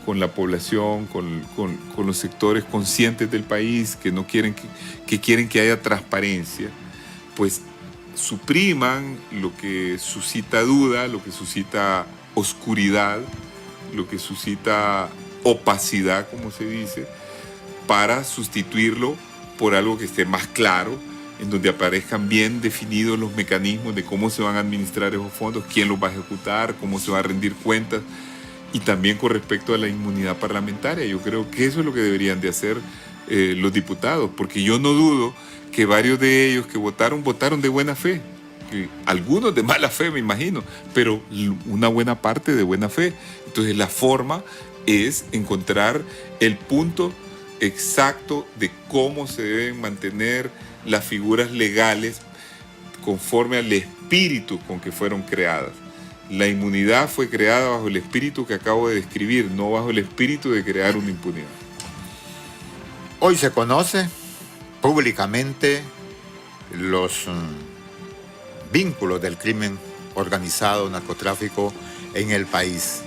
con la población, con los sectores conscientes del país que no quieren que quieren que haya transparencia, pues supriman lo que suscita duda, lo que suscita oscuridad, lo que suscita opacidad, como se dice, para sustituirlo por algo que esté más claro, en donde aparezcan bien definidos los mecanismos de cómo se van a administrar esos fondos, quién los va a ejecutar, cómo se va a rendir cuentas, y también con respecto a la inmunidad parlamentaria. Yo creo que eso es lo que deberían de hacer los diputados, porque yo no dudo que varios de ellos que votaron de buena fe, algunos de mala fe me imagino, pero una buena parte de buena fe. Entonces la forma es encontrar el punto exacto de cómo se deben mantener las figuras legales conforme al espíritu con que fueron creadas. La inmunidad fue creada bajo el espíritu que acabo de describir, no bajo el espíritu de crear una impunidad. Hoy se conoce públicamente los vínculos del crimen organizado, narcotráfico en el país.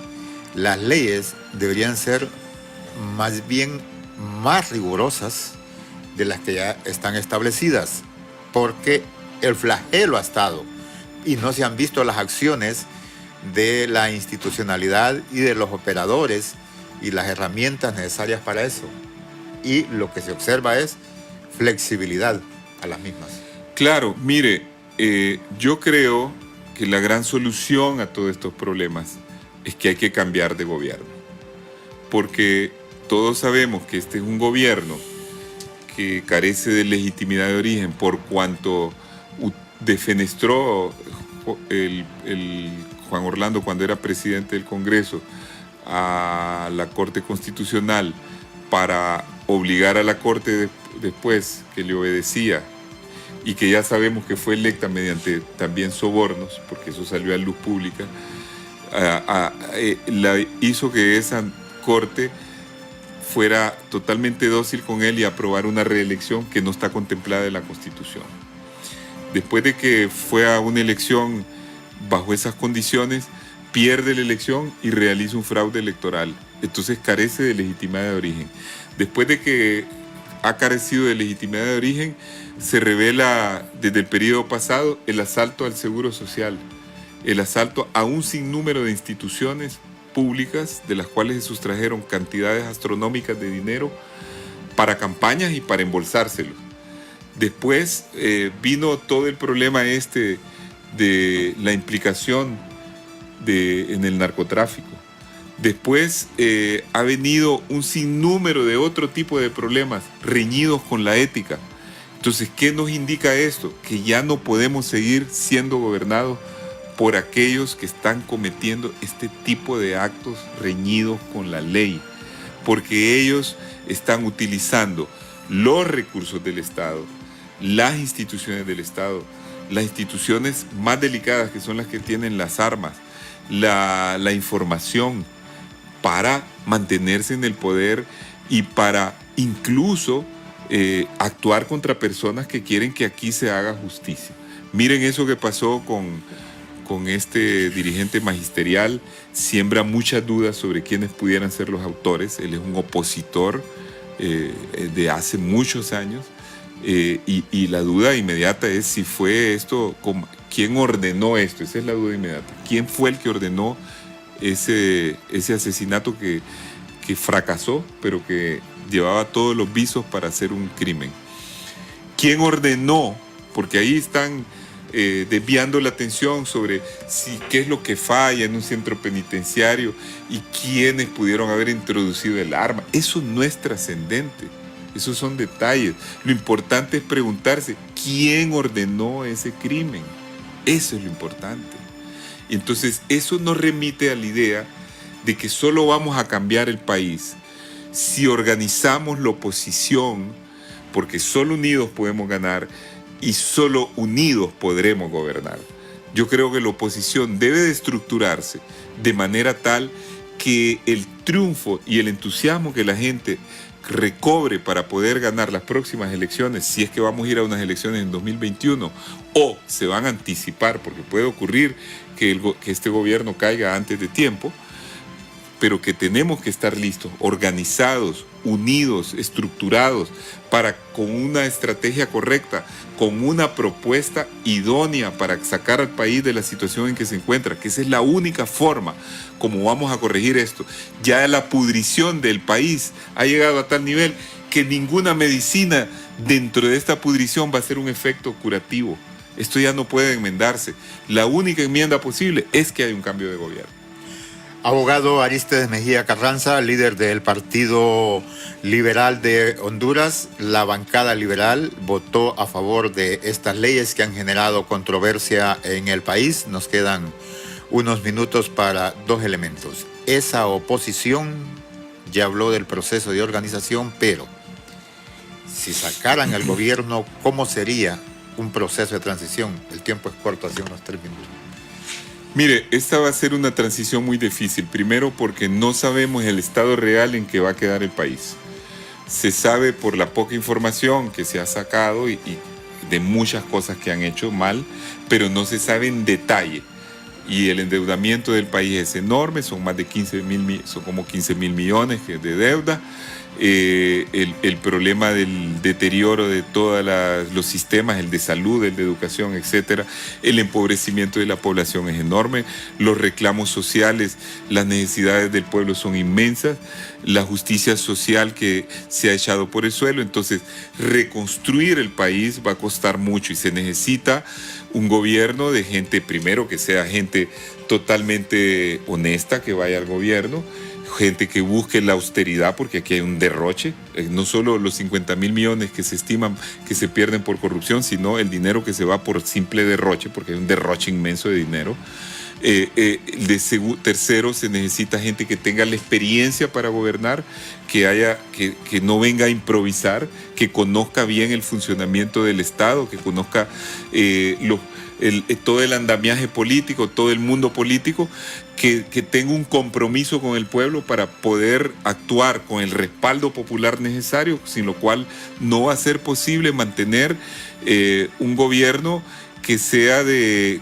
Las leyes deberían ser más bien más rigurosas de las que ya están establecidas, porque el flagelo ha estado y no se han visto las acciones de la institucionalidad y de los operadores y las herramientas necesarias para eso. Y lo que se observa es flexibilidad a las mismas. Claro, mire, yo creo que la gran solución a todos estos problemas es que hay que cambiar de gobierno, porque todos sabemos que este es un gobierno que carece de legitimidad de origen por cuanto defenestró el Juan Orlando cuando era presidente del Congreso a la Corte Constitucional para obligar a la Corte después que le obedecía y que ya sabemos que fue electa mediante también sobornos, porque eso salió a luz pública, hizo que esa Corte fuera totalmente dócil con él y aprobar una reelección que no está contemplada en la Constitución. Después de que fue a una elección bajo esas condiciones, pierde la elección y realiza un fraude electoral. Entonces carece de legitimidad de origen. Después de que ha carecido de legitimidad de origen, se revela desde el periodo pasado el asalto al Seguro Social, el asalto a un sinnúmero de instituciones públicas de las cuales se sustrajeron cantidades astronómicas de dinero para campañas y para embolsárselos. Después vino todo el problema de la implicación en el narcotráfico. Después ha venido un sinnúmero de otro tipo de problemas reñidos con la ética. Entonces, ¿qué nos indica esto? Que ya no podemos seguir siendo gobernados por aquellos que están cometiendo este tipo de actos reñidos con la ley, porque ellos están utilizando los recursos del Estado, las instituciones del Estado, las instituciones más delicadas que son las que tienen las armas, la información, para mantenerse en el poder y para incluso actuar contra personas que quieren que aquí se haga justicia. Miren eso que pasó con este dirigente magisterial, siembra muchas dudas sobre quiénes pudieran ser los autores. Él es un opositor de hace muchos años y la duda inmediata es si fue esto, ¿quién ordenó esto? Esa es la duda inmediata. ¿Quién fue el que ordenó ese asesinato que fracasó, pero que llevaba todos los visos para hacer un crimen? ¿Quién ordenó? Porque ahí están desviando la atención sobre qué es lo que falla en un centro penitenciario y quiénes pudieron haber introducido el arma. Eso no es trascendente, esos son detalles. Lo importante es preguntarse quién ordenó ese crimen. Eso es lo importante. Entonces, eso nos remite a la idea de que solo vamos a cambiar el país si organizamos la oposición, porque solo unidos podemos ganar y solo unidos podremos gobernar. Yo creo que la oposición debe de estructurarse de manera tal que el triunfo y el entusiasmo que la gente recobre para poder ganar las próximas elecciones, si es que vamos a ir a unas elecciones en 2021 o se van a anticipar, porque puede ocurrir que este gobierno caiga antes de tiempo, pero que tenemos que estar listos, organizados, unidos, estructurados, para con una estrategia correcta, con una propuesta idónea para sacar al país de la situación en que se encuentra, que esa es la única forma como vamos a corregir esto. Ya la pudrición del país ha llegado a tal nivel que ninguna medicina dentro de esta pudrición va a ser un efecto curativo. Esto ya no puede enmendarse. La única enmienda posible es que haya un cambio de gobierno. Abogado Arístedes Mejía Carranza, líder del Partido Liberal de Honduras, la bancada liberal votó a favor de estas leyes que han generado controversia en el país. Nos quedan unos minutos para dos elementos. Esa oposición ya habló del proceso de organización, pero si sacaran al gobierno, ¿cómo sería un proceso de transición? El tiempo es corto, así unos 3 minutos. Mire, esta va a ser una transición muy difícil. Primero porque no sabemos el estado real en que va a quedar el país. Se sabe por la poca información que se ha sacado y de muchas cosas que han hecho mal, pero no se sabe en detalle. Y el endeudamiento del país es enorme, son más de son como 15.000 millones de deuda. El problema del deterioro de todos los sistemas, el de salud, el de educación, etcétera, el empobrecimiento de la población es enorme, los reclamos sociales, las necesidades del pueblo son inmensas, la justicia social que se ha echado por el suelo. Entonces, reconstruir el país va a costar mucho y se necesita un gobierno de gente, primero que sea gente totalmente honesta que vaya al gobierno, gente que busque la austeridad, porque aquí hay un derroche, no solo los 50.000 millones que se estiman que se pierden por corrupción, sino el dinero que se va por simple derroche, porque hay un derroche inmenso de dinero. Tercero, se necesita gente que tenga la experiencia para gobernar, que no venga a improvisar, que conozca bien el funcionamiento del Estado, que conozca todo el andamiaje político, todo el mundo político, que tenga un compromiso con el pueblo para poder actuar con el respaldo popular necesario, sin lo cual no va a ser posible mantener un gobierno que sea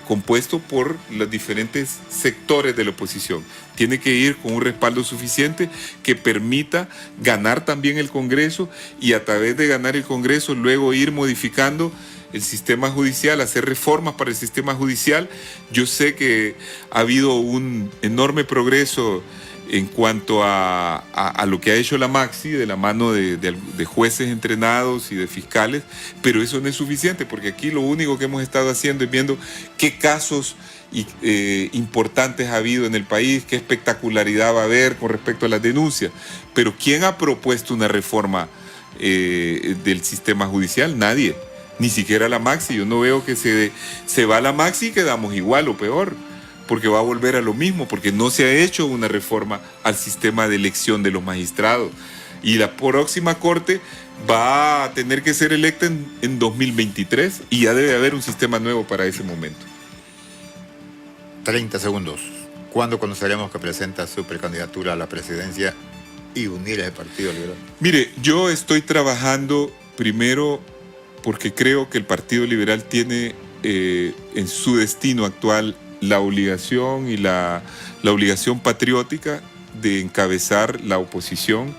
compuesto por los diferentes sectores de la oposición. Tiene que ir con un respaldo suficiente que permita ganar también el Congreso y a través de ganar el Congreso luego ir modificando el sistema judicial, hacer reformas para el sistema judicial. Yo sé que ha habido un enorme progreso en cuanto a lo que ha hecho la Maxi de la mano de jueces entrenados y de fiscales, pero eso no es suficiente, porque aquí lo único que hemos estado haciendo es viendo qué casos importantes ha habido en el país, qué espectacularidad va a haber con respecto a las denuncias, pero ¿quién ha propuesto una reforma del sistema judicial? Nadie. Ni siquiera la Maxi. Yo no veo que se va la Maxi y quedamos igual o peor, porque va a volver a lo mismo, porque no se ha hecho una reforma al sistema de elección de los magistrados. Y la próxima corte va a tener que ser electa en 2023 y ya debe haber un sistema nuevo para ese momento. 30 segundos. ¿Cuándo conoceremos que presenta su precandidatura a la presidencia y unir al Partido Liberal? Mire, yo estoy trabajando primero porque creo que el Partido Liberal tiene en su destino actual la obligación y la obligación patriótica de encabezar la oposición,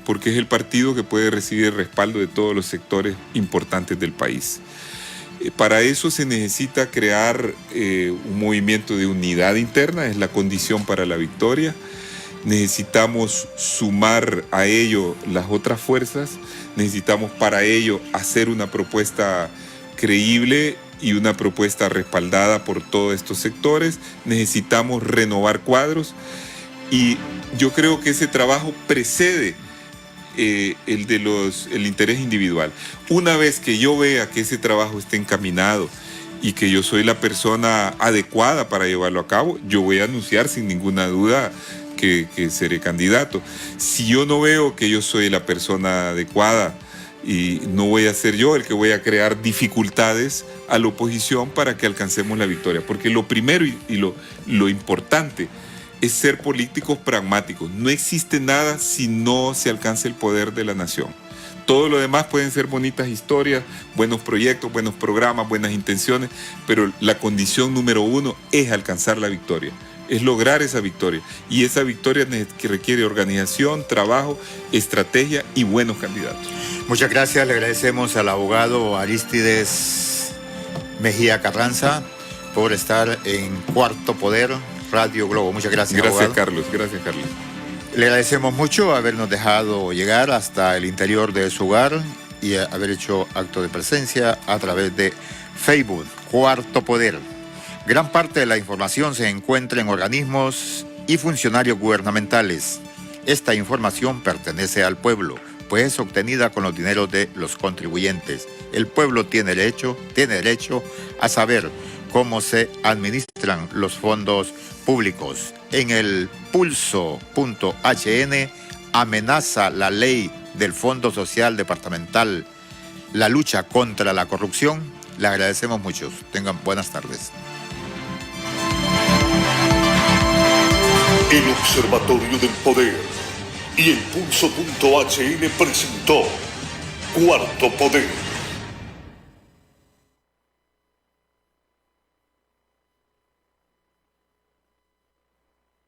porque es el partido que puede recibir el respaldo de todos los sectores importantes del país. Para eso se necesita crear un movimiento de unidad interna, es la condición para la victoria. Necesitamos sumar a ello las otras fuerzas, necesitamos para ello hacer una propuesta creíble y una propuesta respaldada por todos estos sectores, necesitamos renovar cuadros y yo creo que ese trabajo precede el interés individual. Una vez que yo vea que ese trabajo esté encaminado y que yo soy la persona adecuada para llevarlo a cabo, yo voy a anunciar sin ninguna duda que seré candidato. Si yo no veo que yo soy la persona adecuada, y no voy a ser yo el que voy a crear dificultades a la oposición para que alcancemos la victoria. Porque lo primero y lo importante es ser políticos pragmáticos. No existe nada si no se alcanza el poder de la nación. Todo lo demás pueden ser bonitas historias, buenos proyectos, buenos programas, buenas intenciones, pero la condición número uno es alcanzar la victoria, es lograr esa victoria. Y esa victoria que requiere organización, trabajo, estrategia y buenos candidatos. Muchas gracias, le agradecemos al abogado Aristides Mejía Carranza por estar en Cuarto Poder Radio Globo. Muchas gracias, abogado. Gracias, Carlos. Le agradecemos mucho habernos dejado llegar hasta el interior de su hogar y haber hecho acto de presencia a través de Facebook, Cuarto Poder. Gran parte de la información se encuentra en organismos y funcionarios gubernamentales. Esta información pertenece al pueblo, pues es obtenida con los dineros de los contribuyentes. El pueblo tiene derecho a saber cómo se administran los fondos públicos. En el pulso.hn amenaza la ley del Fondo Social Departamental la lucha contra la corrupción. Le agradecemos mucho. Tengan buenas tardes. El Observatorio del Poder y el pulso.hn presentó Cuarto Poder.